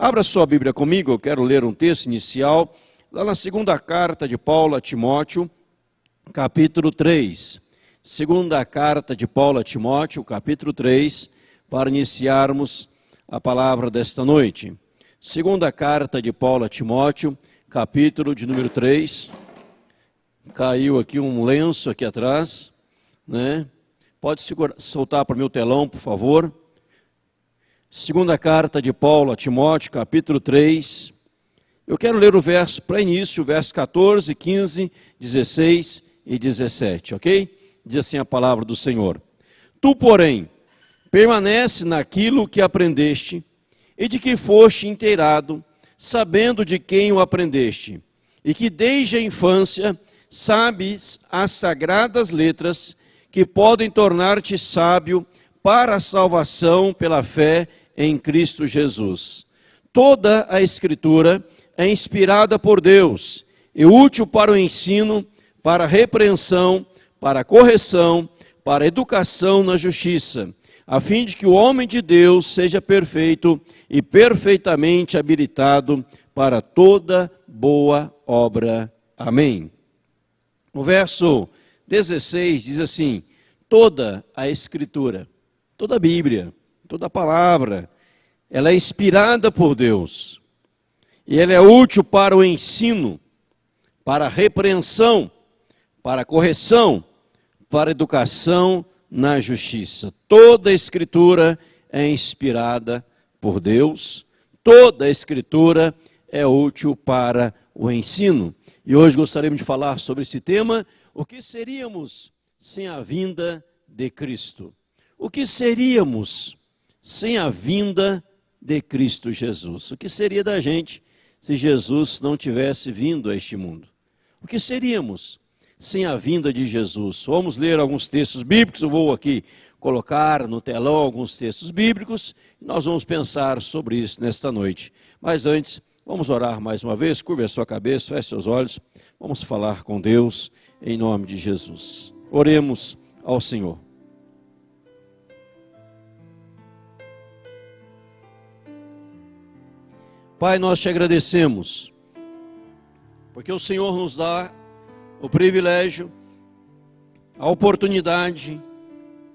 Abra sua Bíblia comigo, eu quero ler um texto inicial, lá na segunda carta de Paulo a Timóteo, capítulo 3. Segunda carta de Paulo a Timóteo, capítulo 3, para iniciarmos a palavra desta noite. Segunda carta de Paulo a Timóteo, capítulo de número 3. Caiu aqui um lenço aqui atrás, né? Pode soltar para o meu telão, por favor. Segunda carta de Paulo a Timóteo, capítulo 3. Eu quero ler o verso para início, o verso 14, 15, 16 e 17, ok? Diz assim a palavra do Senhor. Tu, porém, permanece naquilo que aprendeste e de que foste inteirado, sabendo de quem o aprendeste, e que desde a infância sabes as sagradas letras que podem tornar-te sábio para a salvação pela fé em Cristo Jesus. Toda a Escritura é inspirada por Deus e útil para o ensino, para a repreensão, para a correção, para a educação na justiça, a fim de que o homem de Deus seja perfeito e perfeitamente habilitado para toda boa obra. Amém. O verso 16 diz assim: toda a Escritura, toda a Bíblia, toda a palavra, ela é inspirada por Deus. E ela é útil para o ensino, para a repreensão, para a correção, para a educação na justiça. Toda a Escritura é inspirada por Deus. Toda a Escritura é útil para o ensino. E hoje gostaríamos de falar sobre esse tema: o que seríamos sem a vinda de Cristo? O que seríamos sem a vinda de Cristo Jesus? O que seria da gente se Jesus não tivesse vindo a este mundo? O que seríamos sem a vinda de Jesus? Vamos ler alguns textos bíblicos. Eu vou aqui colocar no telão alguns textos bíblicos e nós vamos pensar sobre isso nesta noite. Mas antes, vamos orar mais uma vez. Curva a sua cabeça, feche seus olhos. Vamos falar com Deus em nome de Jesus. Oremos ao Senhor. Pai, nós te agradecemos, porque o Senhor nos dá o privilégio, a oportunidade,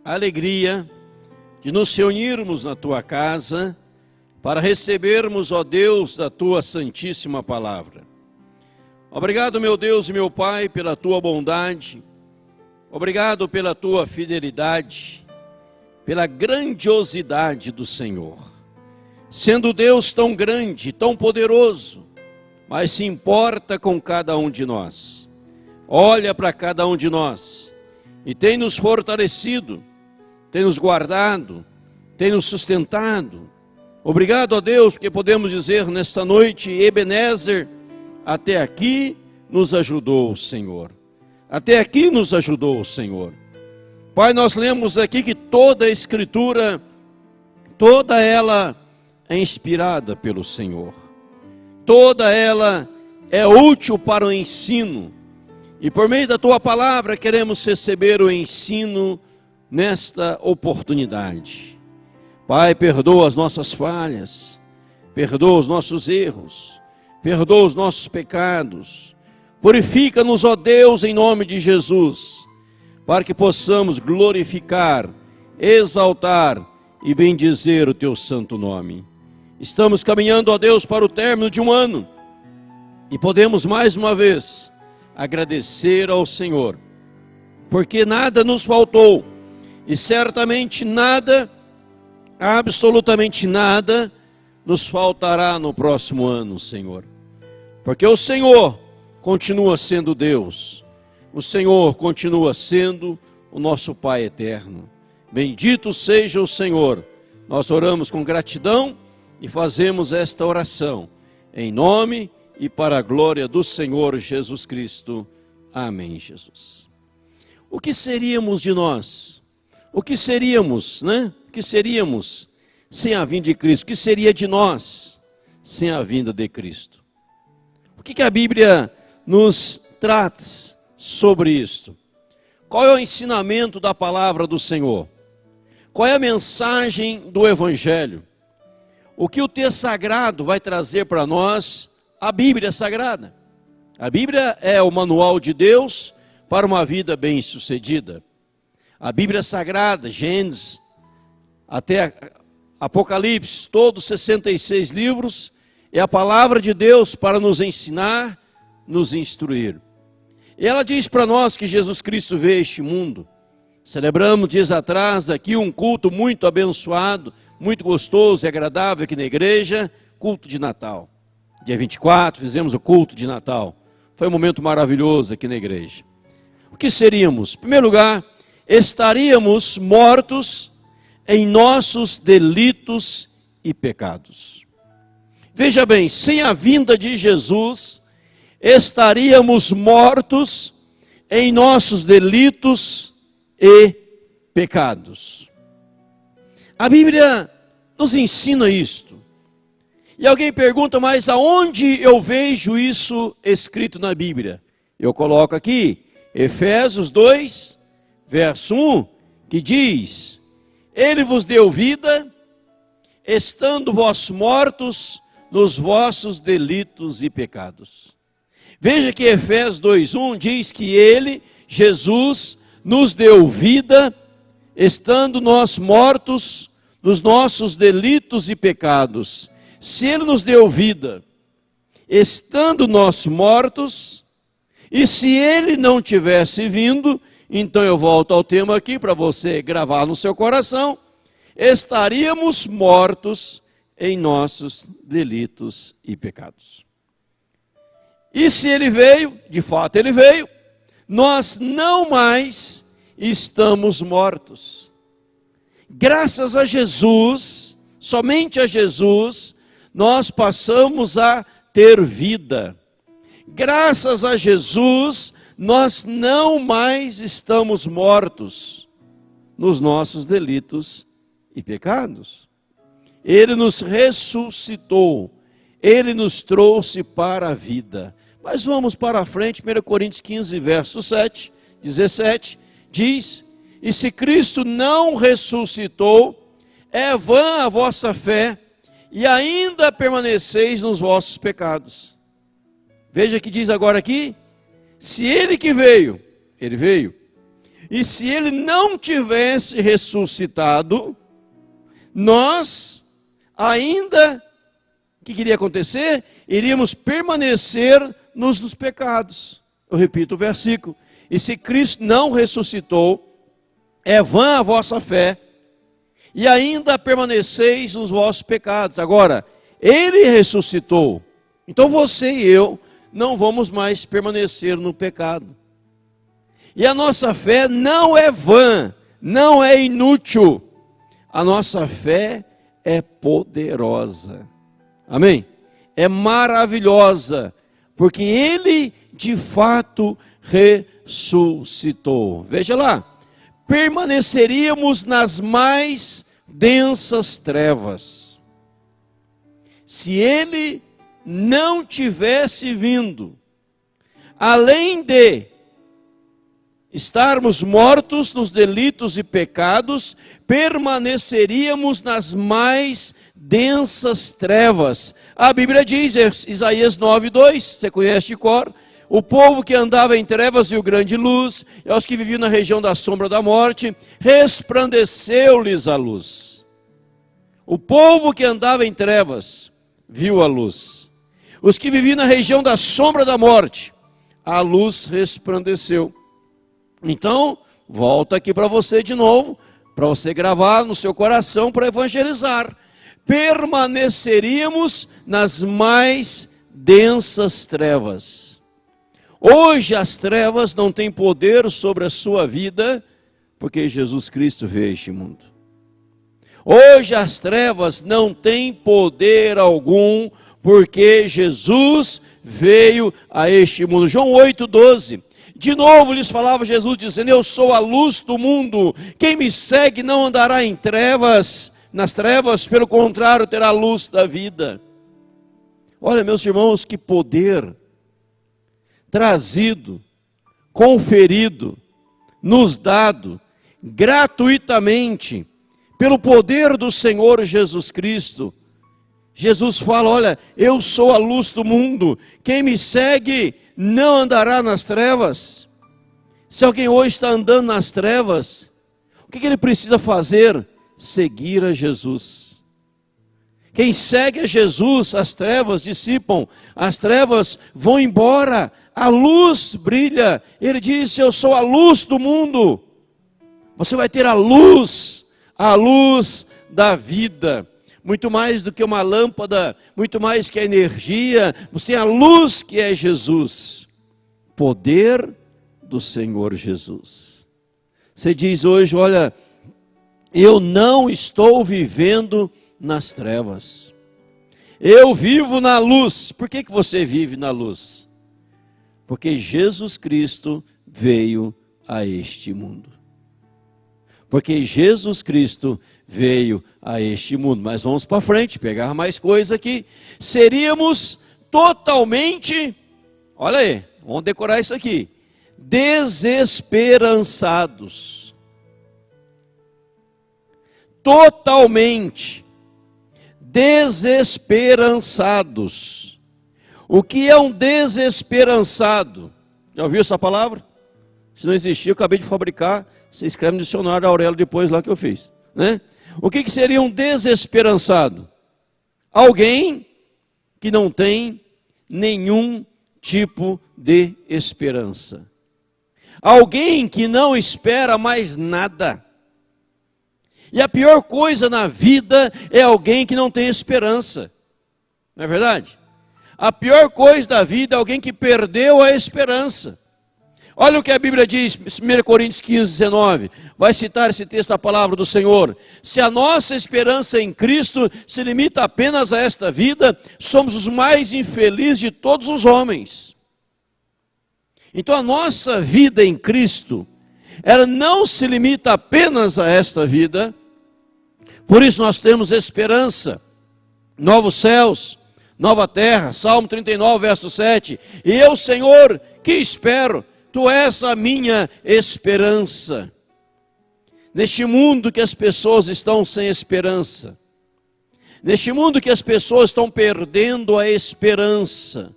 a alegria de nos reunirmos na Tua casa para recebermos, ó Deus, da Tua santíssima palavra. Obrigado, meu Deus e meu Pai, pela Tua bondade, obrigado pela Tua fidelidade, pela grandiosidade do Senhor. Sendo Deus tão grande, tão poderoso, mas se importa com cada um de nós. Olha para cada um de nós e tem nos fortalecido, tem nos guardado, tem nos sustentado. Obrigado a Deus, porque podemos dizer nesta noite: Ebenezer, até aqui nos ajudou o Senhor. Até aqui nos ajudou o Senhor. Pai, nós lemos aqui que toda a Escritura, toda ela é inspirada pelo Senhor. Toda ela é útil para o ensino. E por meio da Tua palavra queremos receber o ensino nesta oportunidade. Pai, perdoa as nossas falhas, perdoa os nossos erros, perdoa os nossos pecados. Purifica-nos, ó Deus, em nome de Jesus, para que possamos glorificar, exaltar e bendizer o Teu santo nome. Estamos caminhando, ó Deus, para o término de um ano e podemos mais uma vez agradecer ao Senhor, porque nada nos faltou e certamente nada, absolutamente nada, nos faltará no próximo ano, Senhor, porque o Senhor continua sendo Deus, o Senhor continua sendo o nosso Pai eterno. Bendito seja o Senhor. Nós oramos com gratidão e fazemos esta oração em nome e para a glória do Senhor Jesus Cristo. Amém, Jesus. O que seríamos de nós? O que seríamos, né? O que seríamos sem a vinda de Cristo? O que seria de nós sem a vinda de Cristo? O que a Bíblia nos traz sobre isto? Qual é o ensinamento da palavra do Senhor? Qual é a mensagem do Evangelho? o que o texto sagrado vai trazer para nós, a Bíblia Sagrada. A Bíblia é o manual de Deus para uma vida bem-sucedida. A Bíblia Sagrada, Gênesis até Apocalipse, todos 66 livros, é a palavra de Deus para nos ensinar, nos instruir. E ela diz para nós que Jesus Cristo veio a este mundo. Celebramos dias atrás aqui um culto muito abençoado, muito gostoso e agradável aqui na igreja, culto de Natal. Dia 24 fizemos o culto de Natal. Foi um momento maravilhoso aqui na igreja. O que seríamos? Em primeiro lugar, estaríamos mortos em nossos delitos e pecados. Veja bem, sem a vinda de Jesus, estaríamos mortos em nossos delitos e pecados. A Bíblia nos ensina isto. E alguém pergunta, mas aonde eu vejo isso escrito na Bíblia? Eu coloco aqui, Efésios 2, verso 1, que diz: Ele vos deu vida, estando vós mortos nos vossos delitos e pecados. Veja que Efésios 2:1 diz que Ele, Jesus, nos deu vida, estando nós mortos nos nossos delitos e pecados. Se Ele nos deu vida, estando nós mortos, e se Ele não tivesse vindo, então eu volto ao tema aqui para você gravar no seu coração, estaríamos mortos em nossos delitos e pecados. E se Ele veio, de fato Ele veio, nós não mais estamos mortos. Graças a Jesus, somente a Jesus, nós passamos a ter vida. Graças a Jesus, nós não mais estamos mortos nos nossos delitos e pecados. Ele nos ressuscitou, Ele nos trouxe para a vida. Mas vamos para a frente, 1 Coríntios 15, verso 7, 17, diz: E se Cristo não ressuscitou, é vã a vossa fé, e ainda permaneceis nos vossos pecados. Veja que diz agora aqui, se Ele que veio, Ele veio, e se Ele não tivesse ressuscitado, nós ainda, o que iria acontecer? Iríamos permanecer nos pecados. Eu repito o versículo, e se Cristo não ressuscitou, é vã a vossa fé, e ainda permaneceis nos vossos pecados. Agora, Ele ressuscitou, então você e eu não vamos mais permanecer no pecado. E a nossa fé não é vã, não é inútil. A nossa fé é poderosa. Amém? É maravilhosa, porque Ele de fato ressuscitou. Veja lá, permaneceríamos nas mais densas trevas. Se Ele não tivesse vindo, além de estarmos mortos nos delitos e pecados, permaneceríamos nas mais densas trevas. A Bíblia diz, Isaías 9:2, você conhece de cor: o povo que andava em trevas viu grande luz, e aos que viviam na região da sombra da morte, resplandeceu-lhes a luz. O povo que andava em trevas viu a luz. Os que viviam na região da sombra da morte, a luz resplandeceu. Então, volta aqui para você de novo, para você gravar no seu coração para evangelizar. Permaneceríamos nas mais densas trevas. Hoje as trevas não têm poder sobre a sua vida, porque Jesus Cristo veio a este mundo. Hoje as trevas não têm poder algum, porque Jesus veio a este mundo. João 8:12. De novo lhes falava Jesus, dizendo: eu sou a luz do mundo. Quem me segue não andará em trevas, nas trevas, pelo contrário, terá a luz da vida. Olha, meus irmãos, que poder trazido, conferido, nos dado gratuitamente pelo poder do Senhor Jesus Cristo, Jesus fala, olha, eu sou a luz do mundo, quem me segue não andará nas trevas. Se alguém hoje está andando nas trevas, o que ele precisa fazer? Seguir a Jesus. Quem segue a Jesus, as trevas dissipam, as trevas vão embora, a luz brilha. Ele disse, eu sou a luz do mundo. Você vai ter a luz da vida. Muito mais do que uma lâmpada, muito mais que a energia, você tem a luz que é Jesus. Poder do Senhor Jesus. Você diz hoje, olha, eu não estou vivendo nas trevas. Eu vivo na luz. Por que você vive na luz? Porque Jesus Cristo veio a este mundo. Porque Jesus Cristo veio a este mundo. Mas vamos para frente, pegar mais coisa aqui. Seríamos totalmente, olha aí, vamos decorar isso aqui, desesperançados. Totalmente desesperançados. O que é um desesperançado? Já ouviu essa palavra? Se não existia, eu acabei de fabricar. Você escreve no dicionário Aurélio depois lá que eu fiz, né? O que seria um desesperançado? Alguém que não tem nenhum tipo de esperança. Alguém que não espera mais nada. E a pior coisa na vida é alguém que não tem esperança. Não é verdade? A pior coisa da vida é alguém que perdeu a esperança. Olha o que a Bíblia diz, 1 Coríntios 15, 19. Vai citar esse texto da palavra do Senhor. Se a nossa esperança em Cristo se limita apenas a esta vida, somos os mais infelizes de todos os homens. Então a nossa vida em Cristo, ela não se limita apenas a esta vida. Por isso nós temos esperança. Novos céus, nova terra. Salmo 39, verso 7. E eu, Senhor, que espero? Tu és a minha esperança. Neste mundo que as pessoas estão sem esperança. Neste mundo que as pessoas estão perdendo a esperança.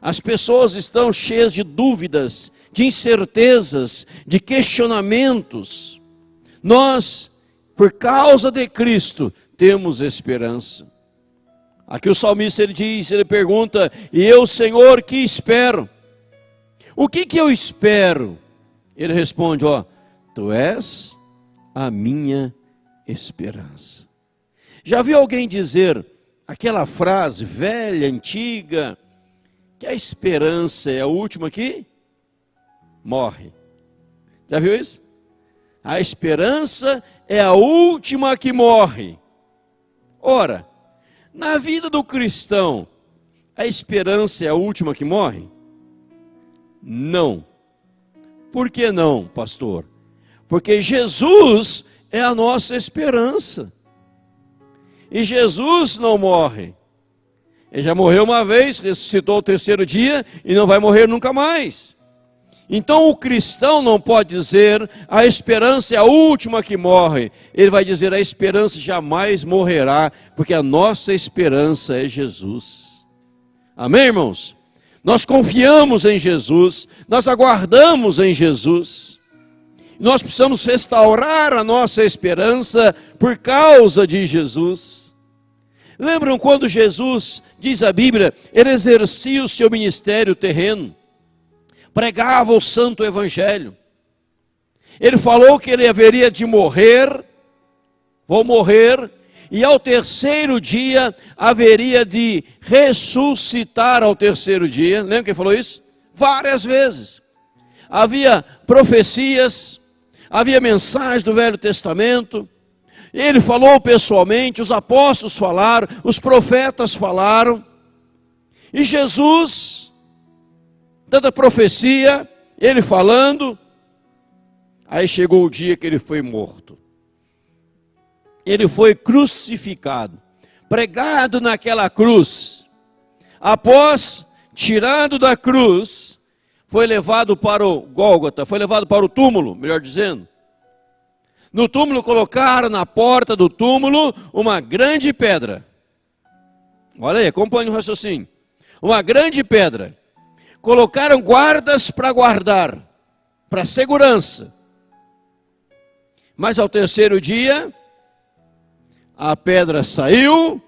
As pessoas estão cheias de dúvidas, de incertezas, de questionamentos. Nós, por causa de Cristo, temos esperança. Aqui o salmista ele pergunta, e eu, Senhor, que espero? O que eu espero? Ele responde, ó, tu és a minha esperança. Já viu alguém dizer aquela frase velha, antiga, que a esperança é a última que morre? Já viu isso? A esperança é a última que morre. Ora, na vida do cristão, a esperança é a última que morre? Não. Por que não, pastor? Porque Jesus é a nossa esperança. E Jesus não morre. Ele já morreu uma vez, ressuscitou ao terceiro dia e não vai morrer nunca mais. Então o cristão não pode dizer, a esperança é a última que morre. Ele vai dizer, a esperança jamais morrerá, porque a nossa esperança é Jesus. Amém, irmãos? Nós confiamos em Jesus, nós aguardamos em Jesus. Nós precisamos restaurar a nossa esperança por causa de Jesus. Lembram quando Jesus, diz a Bíblia, ele exercia o seu ministério terreno, pregava o santo evangelho. Ele falou que ele haveria de morrer, vou morrer, e ao terceiro dia haveria de ressuscitar ao terceiro dia. Lembra que ele falou isso? Várias vezes. Havia profecias, havia mensagens do Velho Testamento. Ele falou pessoalmente, os apóstolos falaram, os profetas falaram. E Jesus, tanta profecia, ele falando, aí chegou o dia que ele foi morto. Ele foi crucificado, pregado naquela cruz. Após, tirado da cruz, foi levado para o Gólgota, foi levado para o túmulo, melhor dizendo. No túmulo colocaram na porta do túmulo uma grande pedra. Olha aí, acompanhe o raciocínio. Uma grande pedra. Colocaram guardas para guardar, para segurança. Mas ao terceiro dia, a pedra saiu.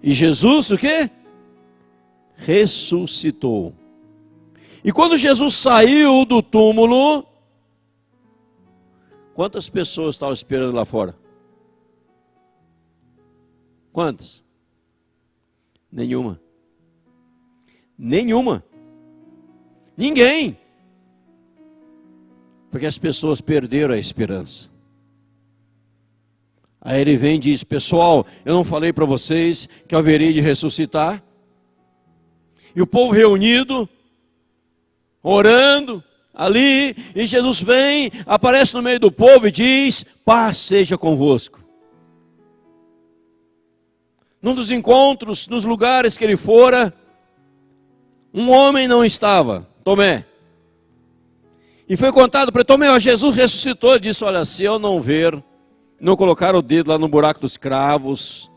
E Jesus o quê? Ressuscitou. E quando Jesus saiu do túmulo, quantas pessoas estavam esperando lá fora? Quantas? Nenhuma. Nenhuma. Ninguém. Porque as pessoas perderam a esperança. Aí ele vem e diz: pessoal, eu não falei para vocês que eu haveria de ressuscitar? E o povo reunido, orando ali, e Jesus vem, aparece no meio do povo e diz: paz seja convosco. Num dos encontros, nos lugares que ele fora, um homem não estava, Tomé. E foi contado para Tomé: ó, Jesus ressuscitou. Ele disse: olha, se eu não ver, não colocar o dedo lá no buraco dos cravos,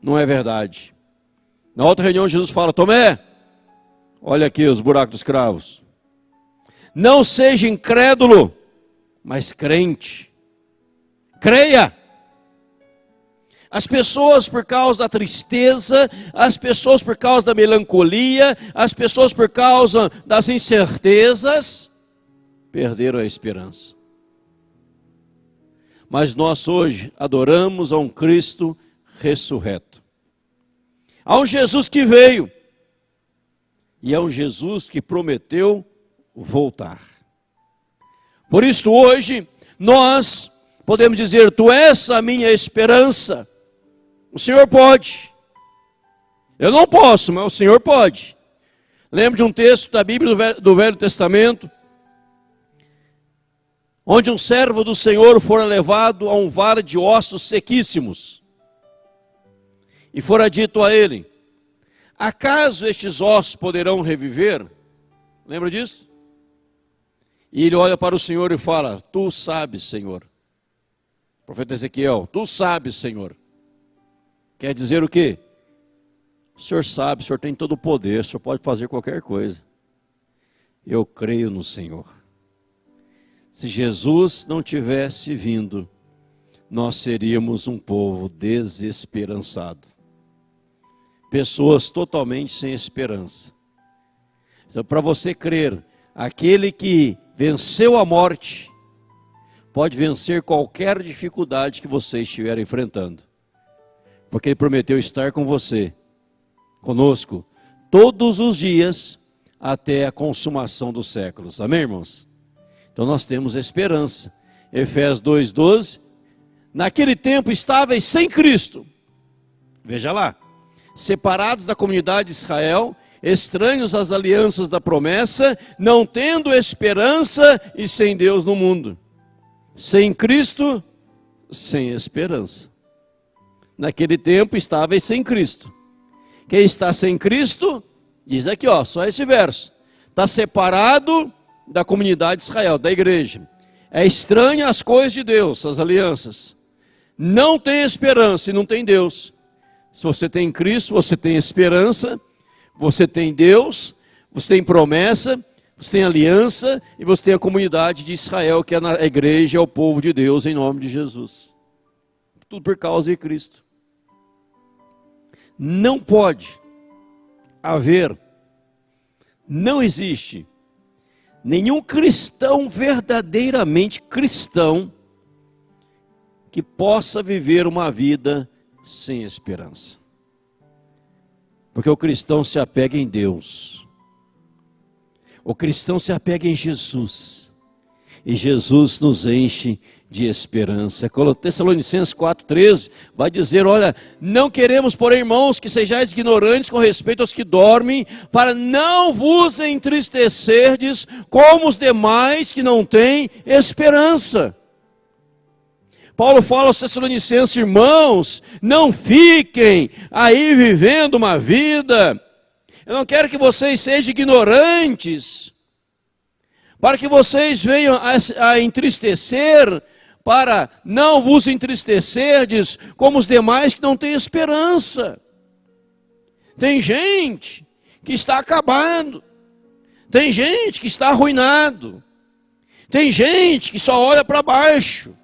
não é verdade. Na outra reunião Jesus fala: Tomé, olha aqui os buracos dos cravos. Não seja incrédulo, mas crente. Creia. As pessoas por causa da tristeza, as pessoas por causa da melancolia, as pessoas por causa das incertezas, perderam a esperança. Mas nós hoje adoramos a um Cristo ressurreto. Há um Jesus que veio. E é um Jesus que prometeu voltar. Por isso hoje nós podemos dizer: tu és a minha esperança. O Senhor pode. Eu não posso, mas o Senhor pode. Lembro de um texto da Bíblia do Velho Testamento, onde um servo do Senhor fora levado a um vale de ossos sequíssimos. E fora dito a ele: acaso estes ossos poderão reviver? Lembra disso? E ele olha para o Senhor e fala: tu sabes, Senhor. O profeta Ezequiel: tu sabes, Senhor. Quer dizer o quê? O Senhor sabe, o Senhor tem todo o poder, o Senhor pode fazer qualquer coisa. Eu creio no Senhor. Se Jesus não tivesse vindo, nós seríamos um povo desesperançado. Pessoas totalmente sem esperança. Então, para você crer, aquele que venceu a morte, pode vencer qualquer dificuldade que você estiver enfrentando. Porque Ele prometeu estar com você, conosco, todos os dias, até a consumação dos séculos. Amém, irmãos? Então nós temos esperança. Efésios 2:12. Naquele tempo estáveis sem Cristo. Veja lá. Separados da comunidade de Israel, estranhos às alianças da promessa, não tendo esperança e sem Deus no mundo. Sem Cristo, sem esperança. Naquele tempo estáveis sem Cristo. Quem está sem Cristo, diz aqui, ó, só esse verso, está separado da comunidade de Israel, da igreja. É estranho às coisas de Deus, as alianças. Não tem esperança e não tem Deus. Se você tem Cristo, você tem esperança, você tem Deus, você tem promessa, você tem aliança e você tem a comunidade de Israel, que é a igreja, é o povo de Deus, em nome de Jesus. Tudo por causa de Cristo. Não pode haver, não existe nenhum cristão verdadeiramente cristão que possa viver uma vida sem esperança. Porque o cristão se apega em Deus. O cristão se apega em Jesus. E Jesus nos enche de esperança. Tessalonicenses 4,13 vai dizer: olha, não queremos, porém, irmãos, que sejais ignorantes com respeito aos que dormem, para não vos entristecerdes como os demais que não têm esperança. Paulo fala aos Tessalonicenses: irmãos, não fiquem aí vivendo uma vida, eu não quero que vocês sejam ignorantes, para que vocês venham a entristecer, para não vos entristecerdes como os demais que não têm esperança. Tem gente que está acabado, tem gente que está arruinado, tem gente que só olha para baixo,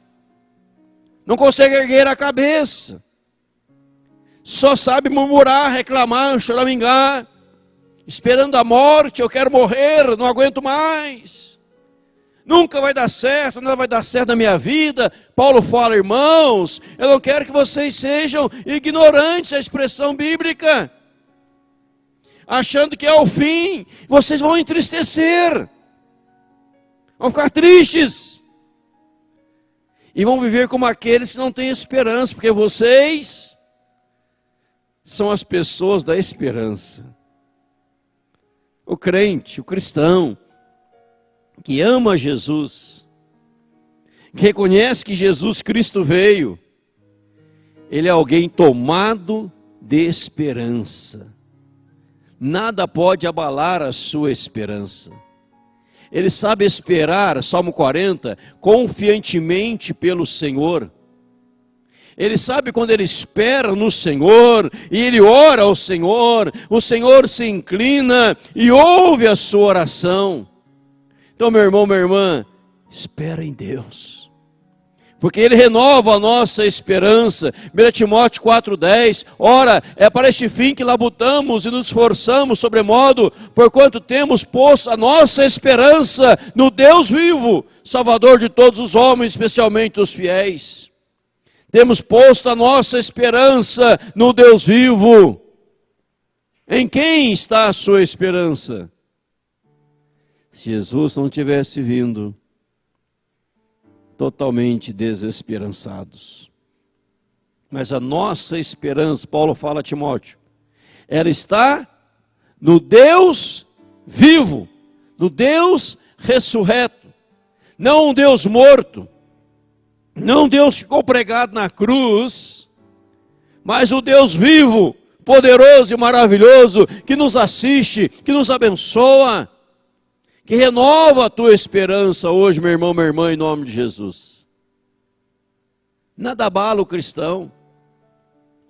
não consegue erguer a cabeça, só sabe murmurar, reclamar, choramingar, esperando a morte. Eu quero morrer, não aguento mais, nunca vai dar certo, nada vai dar certo na minha vida. Paulo fala: irmãos, eu não quero que vocês sejam ignorantes à expressão bíblica, achando que é o fim. Vocês vão entristecer, vão ficar tristes, e vão viver como aqueles que não têm esperança, porque vocês são as pessoas da esperança. O crente, o cristão, que ama Jesus, que reconhece que Jesus Cristo veio, ele é alguém tomado de esperança. Nada pode abalar a sua esperança. Ele sabe esperar, Salmo 40, confiantemente pelo Senhor. Ele sabe quando ele espera no Senhor, e ele ora ao Senhor, o Senhor se inclina e ouve a sua oração. Então, meu irmão, minha irmã, espera em Deus, porque Ele renova a nossa esperança. 1 Timóteo 4,10, ora, é para este fim que labutamos e nos esforçamos sobremodo, porquanto temos posto a nossa esperança no Deus vivo, Salvador de todos os homens, especialmente os fiéis. Temos posto a nossa esperança no Deus vivo. Em quem está a sua esperança? Se Jesus não tivesse vindo, totalmente desesperançados. Mas a nossa esperança, Paulo fala a Timóteo, ela está no Deus vivo, no Deus ressurreto, não um Deus morto, não um Deus que ficou pregado na cruz, mas o Deus vivo, poderoso e maravilhoso, que nos assiste, que nos abençoa, que renova a tua esperança hoje, meu irmão, minha irmã, em nome de Jesus. Nada abala o cristão.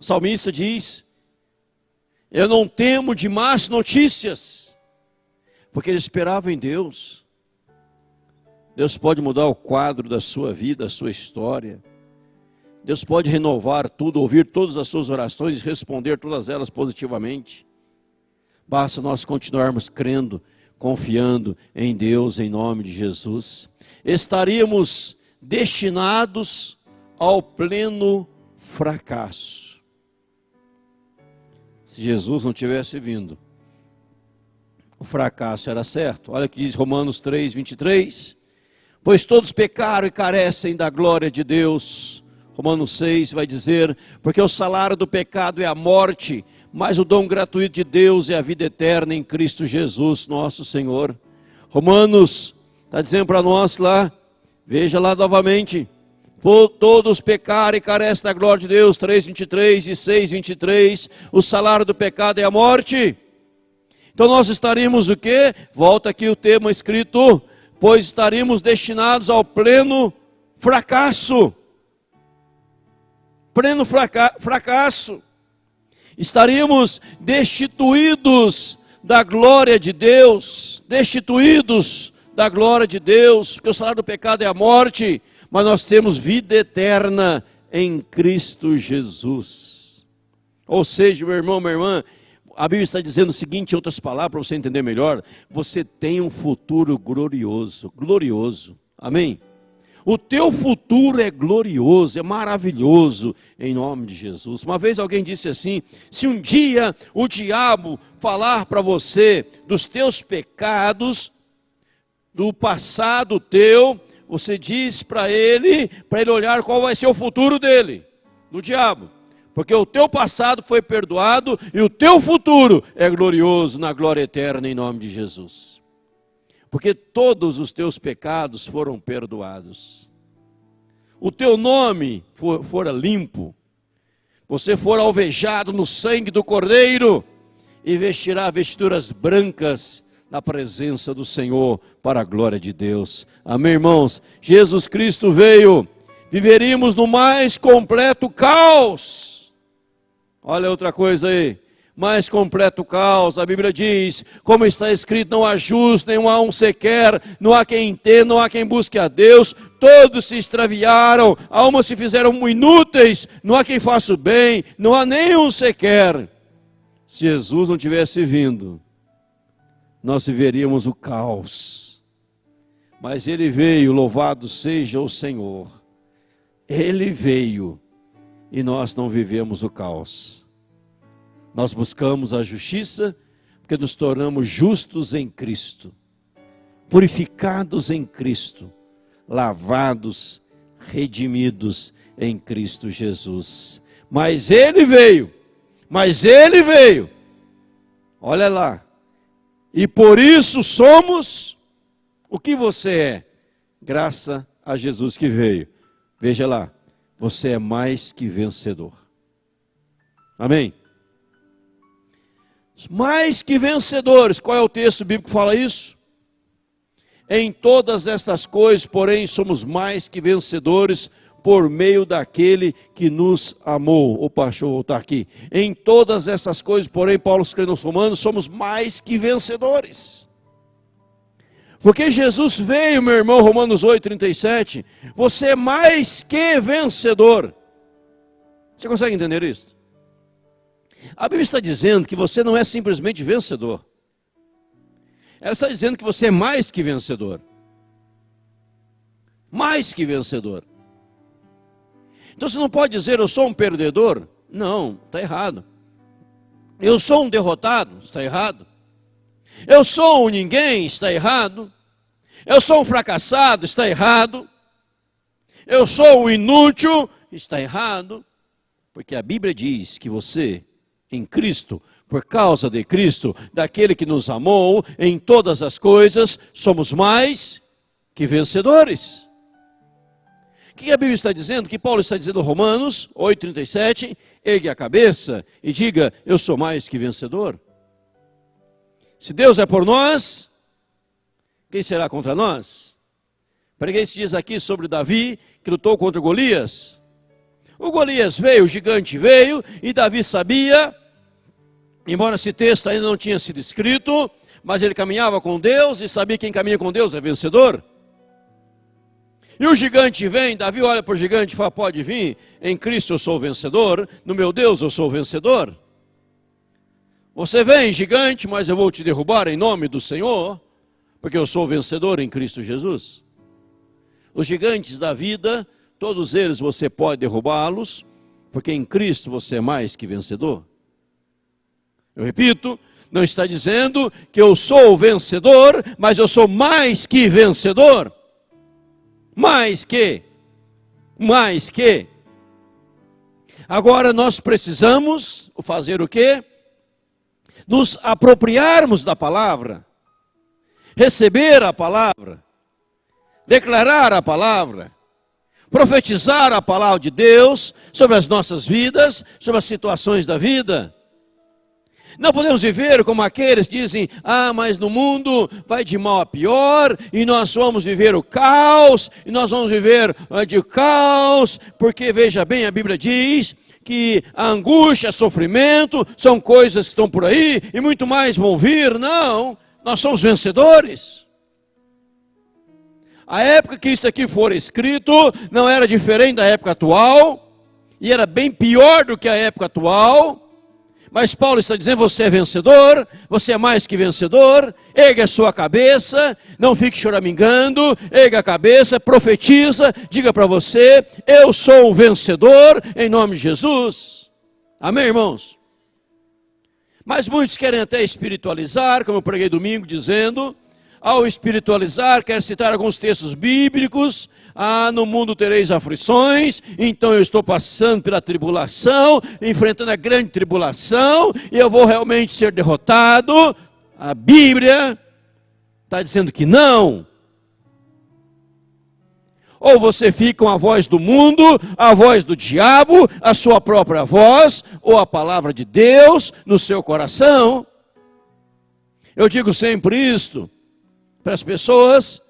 O salmista diz: eu não temo de más notícias, porque ele esperava em Deus. Deus pode mudar o quadro da sua vida, a sua história. Deus pode renovar tudo, ouvir todas as suas orações e responder todas elas positivamente. Basta nós continuarmos crendo, confiando em Deus, em nome de Jesus. Estaríamos destinados ao pleno fracasso se Jesus não tivesse vindo. O fracasso era certo. Olha o que diz Romanos 3, 23. Pois todos pecaram e carecem da glória de Deus. Romanos 6 vai dizer: porque o salário do pecado é a morte, mas o dom gratuito de Deus é a vida eterna em Cristo Jesus, nosso Senhor. Romanos está dizendo para nós lá, veja lá novamente: todos pecaram e carecem da glória de Deus, 3:23 e 6:23, o salário do pecado é a morte. Então nós estaríamos o quê? Volta aqui o tema escrito: pois estaríamos destinados ao pleno fracasso. Pleno fracasso. Estaríamos destituídos da glória de Deus, destituídos da glória de Deus, porque o salário do pecado é a morte, mas nós temos vida eterna em Cristo Jesus. Ou seja, meu irmão, minha irmã, a Bíblia está dizendo o seguinte, em outras palavras, para você entender melhor: você tem um futuro glorioso, glorioso, amém? O teu futuro é glorioso, é maravilhoso, em nome de Jesus. Uma vez alguém disse assim: se um dia o diabo falar para você dos teus pecados, do passado teu, você diz para ele olhar qual vai ser o futuro dele, do diabo. Porque o teu passado foi perdoado e o teu futuro é glorioso na glória eterna, em nome de Jesus. Porque todos os teus pecados foram perdoados. O teu nome fora limpo. Você fora alvejado no sangue do Cordeiro e vestirá vestiduras brancas na presença do Senhor para a glória de Deus. Amém, irmãos? Jesus Cristo veio, viveríamos no mais completo caos. Olha outra coisa aí. Mais completo caos, a Bíblia diz, como está escrito, não há justo, nem há um sequer, não há quem entenda, não há quem busque a Deus, todos se extraviaram, almas se fizeram inúteis, não há quem faça o bem, não há nenhum sequer. Se Jesus não tivesse vindo, nós viveríamos o caos. Mas Ele veio, louvado seja o Senhor. Ele veio e nós não vivemos o caos. Nós buscamos a justiça porque nos tornamos justos em Cristo, purificados em Cristo, lavados, redimidos em Cristo Jesus. Mas Ele veio, olha lá, e por isso somos o que você é, graças a Jesus que veio. Veja lá, você é mais que vencedor. Amém? Mais que vencedores. Qual é o texto bíblico que fala isso? Em todas estas coisas, porém, somos mais que vencedores por meio daquele que nos amou. Opa, deixa eu voltar aqui. Em todas essas coisas, porém, Paulo escreve aos Romanos, somos mais que vencedores. Porque Jesus veio, meu irmão, Romanos 8:37, você é mais que vencedor. Você consegue entender isso? A Bíblia está dizendo que você não é simplesmente vencedor. Ela está dizendo que você é mais que vencedor. Mais que vencedor. Então você não pode dizer, eu sou um perdedor. Não, está errado. Eu sou um derrotado. Está errado. Eu sou um ninguém. Está errado. Eu sou um fracassado. Está errado. Eu sou um inútil. Está errado. Porque a Bíblia diz que você, em Cristo, por causa de Cristo, daquele que nos amou, em todas as coisas, somos mais que vencedores. O que a Bíblia está dizendo? Que Paulo está dizendo em Romanos 8:37, ergue a cabeça e diga, eu sou mais que vencedor. Se Deus é por nós, quem será contra nós? Preguei esses dias aqui sobre Davi, que lutou contra Golias. O Golias veio, o gigante veio, e Davi sabia, embora esse texto ainda não tinha sido escrito, mas ele caminhava com Deus e sabia que quem caminha com Deus é vencedor. E o gigante vem, Davi olha para o gigante e fala, pode vir, em Cristo eu sou vencedor, no meu Deus eu sou vencedor. Você vem, gigante, mas eu vou te derrubar em nome do Senhor, porque eu sou vencedor em Cristo Jesus. Os gigantes da vida, todos eles você pode derrubá-los, porque em Cristo você é mais que vencedor. Eu repito, não está dizendo que eu sou vencedor, mas eu sou mais que vencedor. Mais que. Agora nós precisamos fazer o quê? Nos apropriarmos da palavra, receber a palavra, declarar a palavra, profetizar a palavra de Deus sobre as nossas vidas, sobre as situações da vida. Não podemos viver como aqueles que dizem, mas no mundo vai de mal a pior, e nós vamos viver o caos, e nós vamos viver de caos, porque veja bem, a Bíblia diz que a angústia, sofrimento, são coisas que estão por aí, e muito mais vão vir. Não, nós somos vencedores. A época que isso aqui for escrito, não era diferente da época atual, e era bem pior do que a época atual. Mas Paulo está dizendo, você é vencedor, você é mais que vencedor, ergue a sua cabeça, não fique choramingando, ergue a cabeça, profetiza, diga para você, eu sou um vencedor em nome de Jesus. Amém, irmãos? Mas muitos querem até espiritualizar, como eu preguei domingo dizendo, ao espiritualizar, quero citar alguns textos bíblicos, no mundo tereis aflições, então eu estou passando pela tribulação, enfrentando a grande tribulação, e eu vou realmente ser derrotado. A Bíblia está dizendo que não. Ou você fica com a voz do mundo, a voz do diabo, a sua própria voz, ou a palavra de Deus no seu coração. Eu digo sempre isto para as pessoas: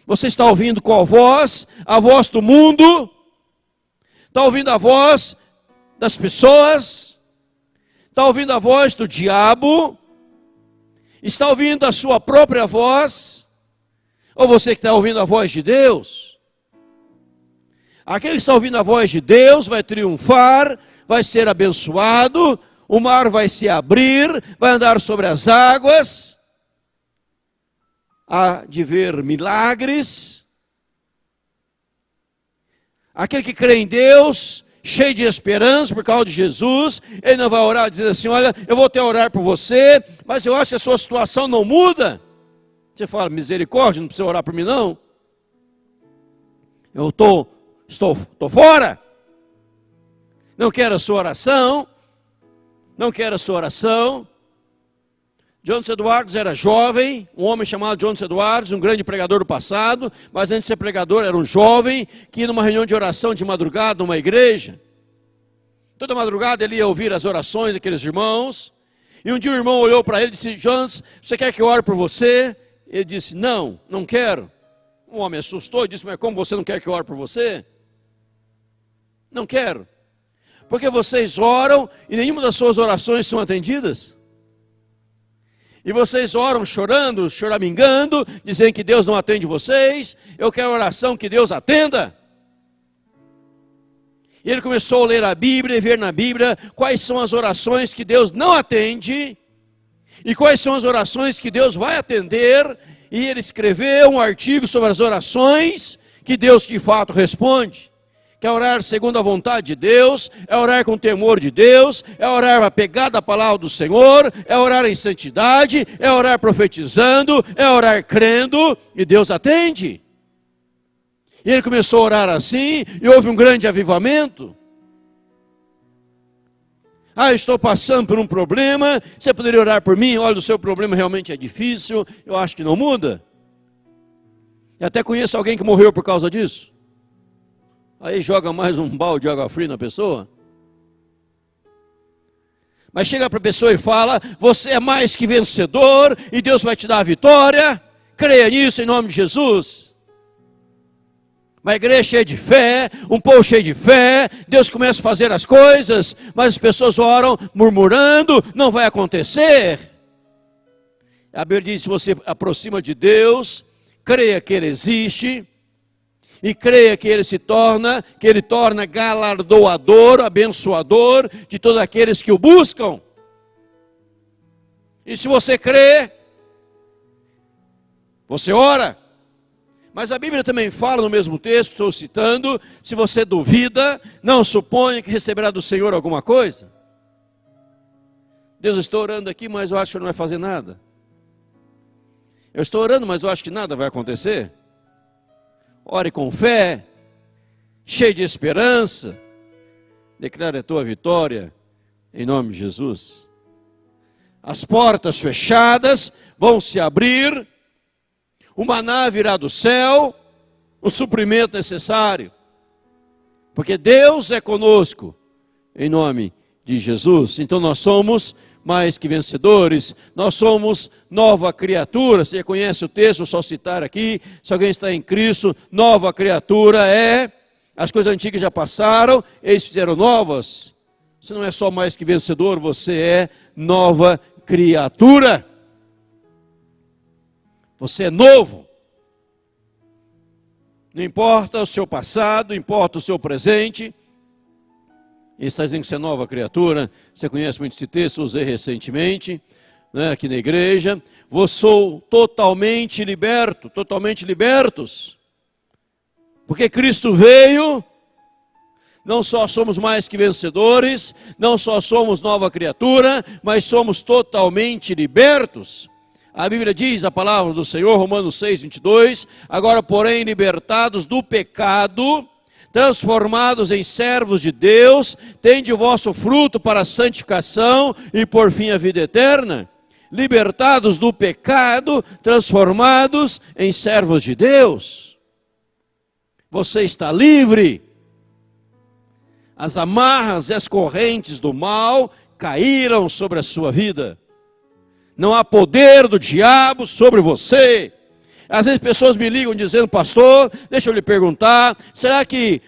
você está ouvindo qual voz? A voz do mundo Está ouvindo a voz das pessoas? Está ouvindo a voz do diabo? Está ouvindo a sua própria voz? Ou você que está ouvindo a voz de Deus? Aquele que está ouvindo a voz de Deus vai triunfar, vai ser abençoado, o mar vai se abrir, vai andar sobre as águas, há de ver milagres. Aquele que crê em Deus, cheio de esperança por causa de Jesus, ele não vai orar dizendo assim, olha, eu vou até orar por você, mas eu acho que a sua situação não muda. Você fala, misericórdia, não precisa orar por mim não. Eu estou fora. Não quero a sua oração. Não quero a sua oração. Jonathan Edwards era jovem, um homem chamado Jonathan Edwards, um grande pregador do passado, mas antes de ser pregador era um jovem que ia numa reunião de oração de madrugada numa igreja. Toda madrugada ele ia ouvir as orações daqueles irmãos, e um dia o irmão olhou para ele e disse, Jonathan, você quer que eu ore por você? Ele disse, não, não quero. O homem assustou e disse, mas como você não quer que eu ore por você? Não quero. Porque vocês oram e nenhuma das suas orações são atendidas. E vocês oram chorando, choramingando, dizendo que Deus não atende vocês. Eu quero oração que Deus atenda. E ele começou a ler a Bíblia e ver na Bíblia quais são as orações que Deus não atende e quais são as orações que Deus vai atender. E ele escreveu um artigo sobre as orações que Deus de fato responde. Que é orar segundo a vontade de Deus, é orar com temor de Deus, é orar apegado à palavra do Senhor, é orar em santidade, é orar profetizando, é orar crendo, e Deus atende. E ele começou a orar assim, e houve um grande avivamento. Ah, eu estou passando por um problema, você poderia orar por mim? Olha, o seu problema realmente é difícil, eu acho que não muda. E até conheço alguém que morreu por causa disso. Aí joga mais um balde de água fria na pessoa. Mas chega para a pessoa e fala, você é mais que vencedor, e Deus vai te dar a vitória, creia nisso em nome de Jesus. Uma igreja cheia de fé, um povo cheio de fé, Deus começa a fazer as coisas, mas as pessoas oram murmurando, não vai acontecer. A Bíblia diz, se você aproxima de Deus, creia que Ele existe, e creia que Ele torna galardoador, abençoador de todos aqueles que o buscam. E se você crê, você ora. Mas a Bíblia também fala no mesmo texto, estou citando, se você duvida, não suponha que receberá do Senhor alguma coisa. Deus, eu estou orando aqui, mas eu acho que não vai fazer nada. Eu estou orando, mas eu acho que nada vai acontecer. Ore com fé, cheio de esperança, declare a tua vitória, em nome de Jesus. As portas fechadas vão se abrir, o maná virá do céu, o suprimento necessário, porque Deus é conosco, em nome de Jesus. Então nós somos mais que vencedores, nós somos nova criatura. Você conhece o texto, vou só citar aqui, se alguém está em Cristo, nova criatura é, as coisas antigas já passaram, eles fizeram novas. Você não é só mais que vencedor, você é nova criatura. Você é novo. Não importa o seu passado, importa o seu presente. Ele está dizendo que você é nova criatura. Você conhece muito esse texto, usei recentemente, né, aqui na igreja. Vós sou totalmente liberto, totalmente libertos. Porque Cristo veio, não só somos mais que vencedores, não só somos nova criatura, mas somos totalmente libertos. A Bíblia diz, a palavra do Senhor, Romanos 6, 22, agora porém libertados do pecado, transformados em servos de Deus, tende o vosso fruto para a santificação e por fim a vida eterna. Libertados do pecado, transformados em servos de Deus. Você está livre. As amarras e as correntes do mal caíram sobre a sua vida. Não há poder do diabo sobre você. Às vezes pessoas me ligam dizendo, pastor, deixa eu lhe perguntar, será que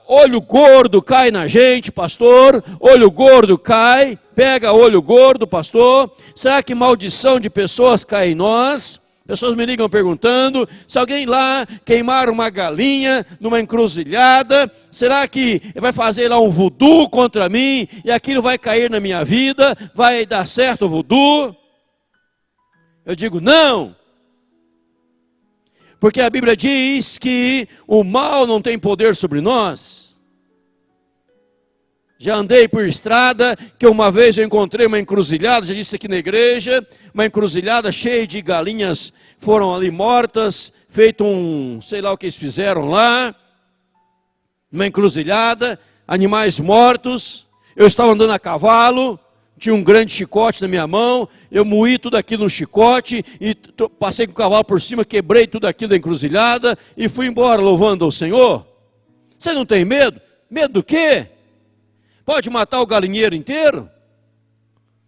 olho gordo cai na gente, pastor? Olho gordo cai, pega olho gordo, pastor? Será que maldição de pessoas cai em nós? Pessoas me ligam perguntando, se alguém lá queimar uma galinha numa encruzilhada, será que vai fazer lá um voodoo contra mim e aquilo vai cair na minha vida? Vai dar certo o voodoo? Eu digo não. Porque a Bíblia diz que o mal não tem poder sobre nós. Já andei por estrada, que uma vez eu encontrei uma encruzilhada, já disse aqui na igreja, uma encruzilhada cheia de galinhas, foram ali mortas, feito sei lá o que eles fizeram lá, uma encruzilhada, animais mortos, eu estava andando a cavalo, tinha um grande chicote na minha mão, eu moí tudo aquilo no chicote, e passei com o cavalo por cima, quebrei tudo aquilo da encruzilhada, e fui embora louvando ao Senhor. Você não tem medo? Medo do quê? Pode matar o galinheiro inteiro?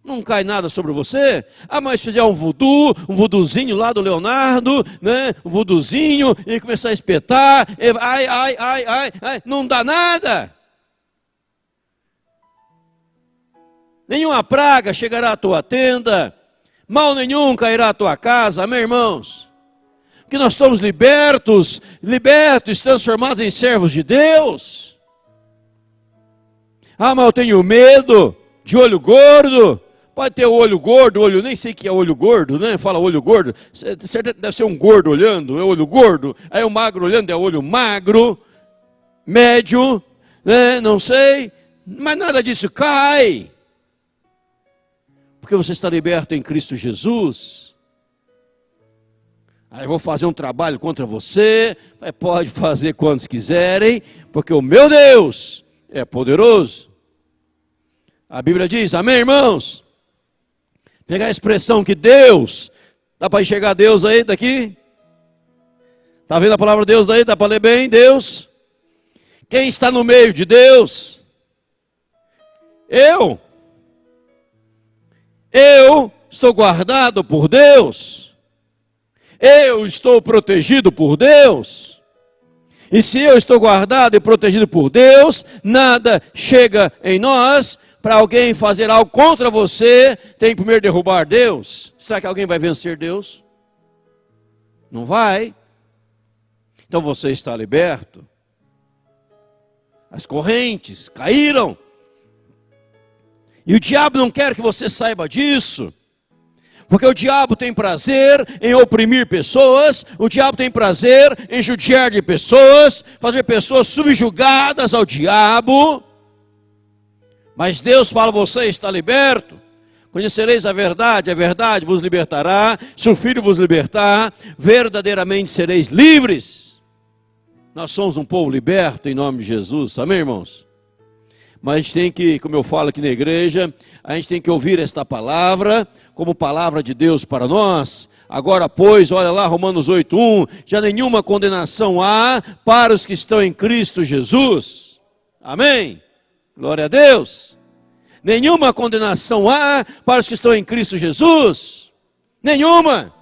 Não cai nada sobre você? Mas se fizer um voodoozinho lá do Leonardo, né? Um voodoozinho, e começar a espetar, ai, não dá nada. Nenhuma praga chegará à tua tenda, mal nenhum cairá à tua casa, amém, irmãos? Porque nós somos libertos, transformados em servos de Deus. Mas eu tenho medo de olho gordo. Pode ter olho gordo, nem sei o que é olho gordo, né? Fala olho gordo, deve ser um gordo olhando, é olho gordo. Aí o magro olhando é olho magro, médio, né? Não sei, mas nada disso cai. Porque você está liberto em Cristo Jesus. Aí eu vou fazer um trabalho contra você, pode fazer quantos quiserem, porque o meu Deus é poderoso. A Bíblia diz, amém, irmãos? Pegar a expressão que Deus, dá para enxergar Deus aí daqui? Está vendo a palavra Deus daí? Dá para ler bem? Deus? Quem está no meio de Deus? Eu estou guardado por Deus. Eu estou protegido por Deus. E se eu estou guardado e protegido por Deus, nada chega em nós. Para alguém fazer algo contra você, tem que primeiro derrubar Deus. Será que alguém vai vencer Deus? Não vai. Então você está liberto. As correntes caíram. E o diabo não quer que você saiba disso. Porque o diabo tem prazer em oprimir pessoas, o diabo tem prazer em judiar de pessoas, fazer pessoas subjugadas ao diabo. Mas Deus fala, você está liberto. Conhecereis a verdade vos libertará. Se o Filho vos libertar, verdadeiramente sereis livres. Nós somos um povo liberto em nome de Jesus, amém, irmãos? Mas a gente tem que, como eu falo aqui na igreja, a gente tem que ouvir esta palavra como palavra de Deus para nós. Agora, pois, olha lá, Romanos 8:1, já nenhuma condenação há para os que estão em Cristo Jesus. Amém? Glória a Deus. Nenhuma condenação há para os que estão em Cristo Jesus. Nenhuma.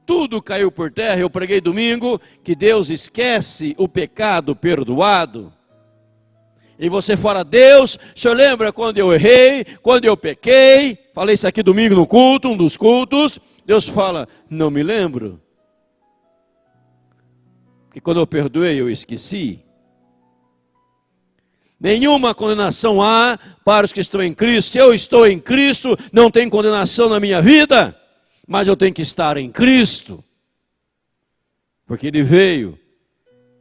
Tudo caiu por terra. Eu preguei domingo que Deus esquece o pecado perdoado. E você fala, Deus, o senhor lembra quando eu errei, quando eu pequei? Falei isso aqui domingo no culto, um dos cultos. Deus fala, não me lembro. Porque quando eu perdoei, eu esqueci. Nenhuma condenação há para os que estão em Cristo. Se eu estou em Cristo, não tem condenação na minha vida. Mas eu tenho que estar em Cristo. Porque Ele veio.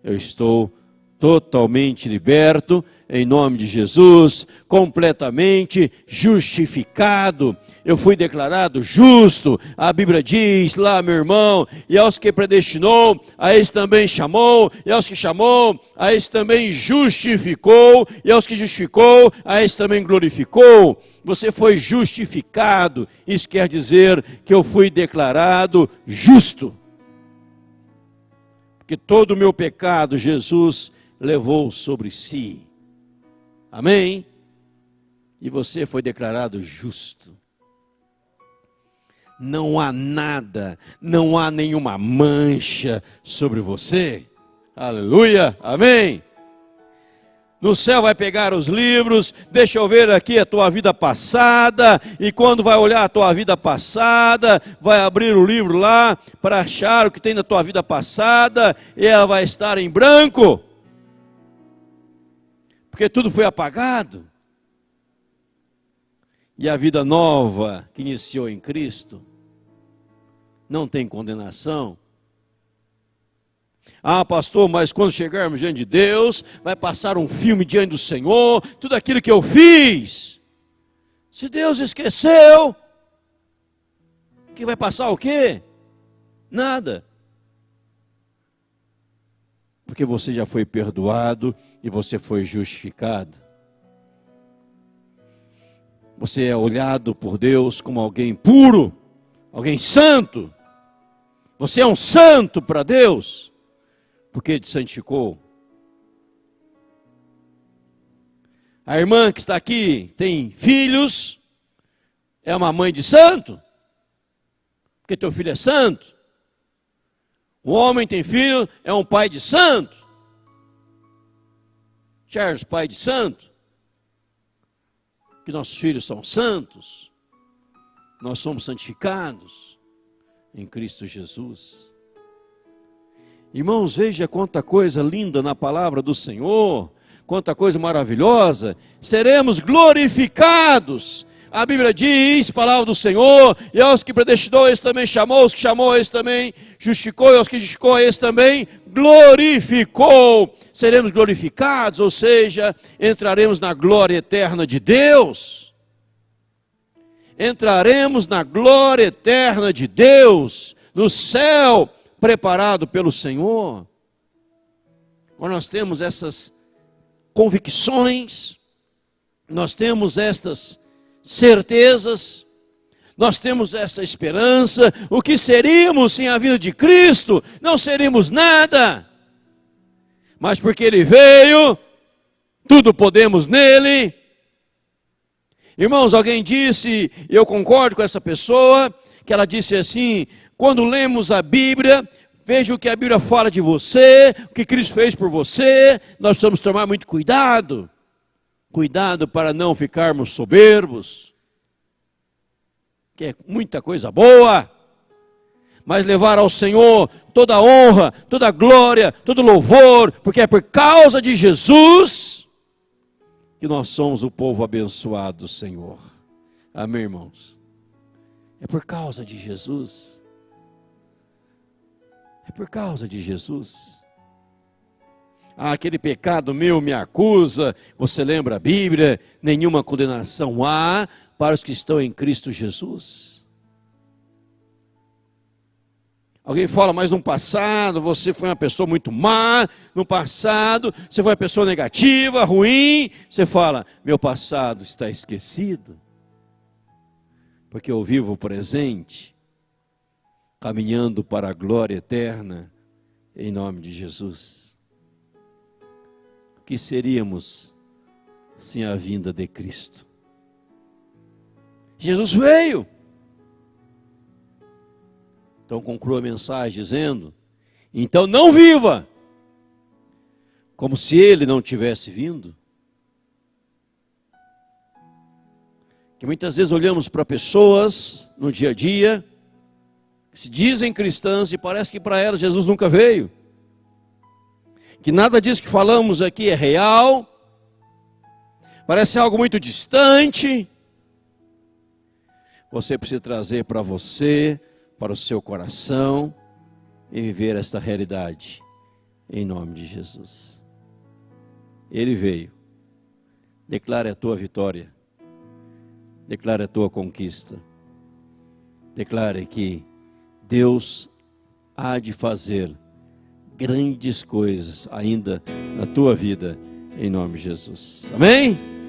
Eu estou totalmente liberto, em nome de Jesus, completamente justificado. Eu fui declarado justo. A Bíblia diz lá, meu irmão, e aos que predestinou, a esses também chamou, e aos que chamou, a esses também justificou, e aos que justificou, a esses também glorificou. Você foi justificado. Isso quer dizer que eu fui declarado justo. Porque todo o meu pecado, Jesus levou sobre si. Amém? E você foi declarado justo. Não há nada, não há nenhuma mancha sobre você. Aleluia, amém. No céu vai pegar os livros, deixa eu ver aqui a tua vida passada, e quando vai olhar a tua vida passada, vai abrir o livro lá para achar o que tem na tua vida passada, e ela vai estar em branco, porque tudo foi apagado. E a vida nova que iniciou em Cristo não tem condenação. Ah, pastor, mas quando chegarmos diante de Deus, vai passar um filme diante do Senhor, tudo aquilo que eu fiz. Se Deus esqueceu, que vai passar o quê? Nada. Porque você já foi perdoado e você foi justificado. Você é olhado por Deus como alguém puro, alguém santo. Você é um santo para Deus. Porque te santificou. A irmã que está aqui tem filhos, é uma mãe de santo, porque teu filho é santo. O homem tem filho, é um pai de santo. Charles, pai de santo, que nossos filhos são santos, nós somos santificados em Cristo Jesus. Irmãos, veja quanta coisa linda na palavra do Senhor, quanta coisa maravilhosa. Seremos glorificados. A Bíblia diz, palavra do Senhor, e aos que predestinou, esse também chamou, os que chamou, esse também justificou, e aos que justificou, esse também glorificou. Seremos glorificados, ou seja, entraremos na glória eterna de Deus. Entraremos na glória eterna de Deus, no céu preparado pelo Senhor. Quando nós temos essas convicções, nós temos estas certezas, nós temos essa esperança. O que seríamos sem a vinda de Cristo? Não seríamos nada, mas porque Ele veio, tudo podemos nele. Irmãos, alguém disse, e eu concordo com essa pessoa, que ela disse assim: quando lemos a Bíblia, veja o que a Bíblia fala de você, o que Cristo fez por você. Nós precisamos tomar muito cuidado. Cuidado para não ficarmos soberbos, que é muita coisa boa, mas levar ao Senhor toda a honra, toda a glória, todo louvor, porque é por causa de Jesus que nós somos o povo abençoado do Senhor. Amém, irmãos? É por causa de Jesus. É por causa de Jesus. Ah, aquele pecado meu me acusa. Você lembra a Bíblia? Nenhuma condenação há para os que estão em Cristo Jesus. Alguém fala, mas no passado você foi uma pessoa muito má. No passado você foi uma pessoa negativa, ruim. Você fala, meu passado está esquecido, porque eu vivo o presente, caminhando para a glória eterna, em nome de Jesus. O que seríamos sem a vinda de Cristo? Jesus veio. Então concluo a mensagem dizendo, então não viva como se Ele não tivesse vindo. Que muitas vezes olhamos para pessoas no dia a dia, que se dizem cristãs e parece que para elas Jesus nunca veio. Que nada disso que falamos aqui é real, parece algo muito distante. Você precisa trazer para você, para o seu coração, e viver esta realidade, em nome de Jesus. Ele veio. Declare a tua vitória, declare a tua conquista, declare que Deus há de fazer grandes coisas ainda na tua vida, em nome de Jesus. Amém?